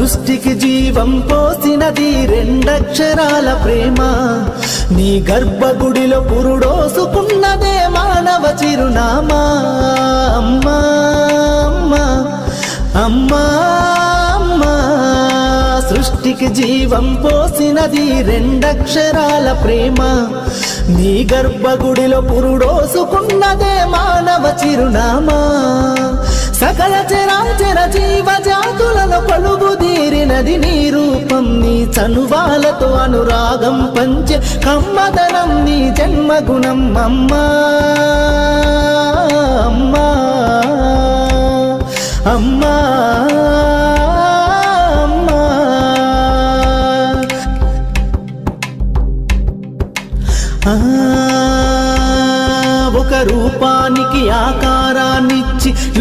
సృష్టికి జీవం పోసినది రెండక్షరాల ప్రేమ నీ గర్భగుడిలో పురుడోసుకున్నదే మానవ చిరునామా అమ్మా అమ్మా అమ్మా అమ్మా సృష్టికి జీవం పోసినది రెండక్షరాల ప్రేమ నీ గర్భగుడిలో పురుడోసుకున్నదే మానవ చిరునామా సకల చరాచర జీవ జాతులలో కొలువుదీరినది నీ రూపం నీ చనువాలతో అనురాగం పంచే కమ్మదనం నీ జన్మగుణం అమ్మా అమ్మా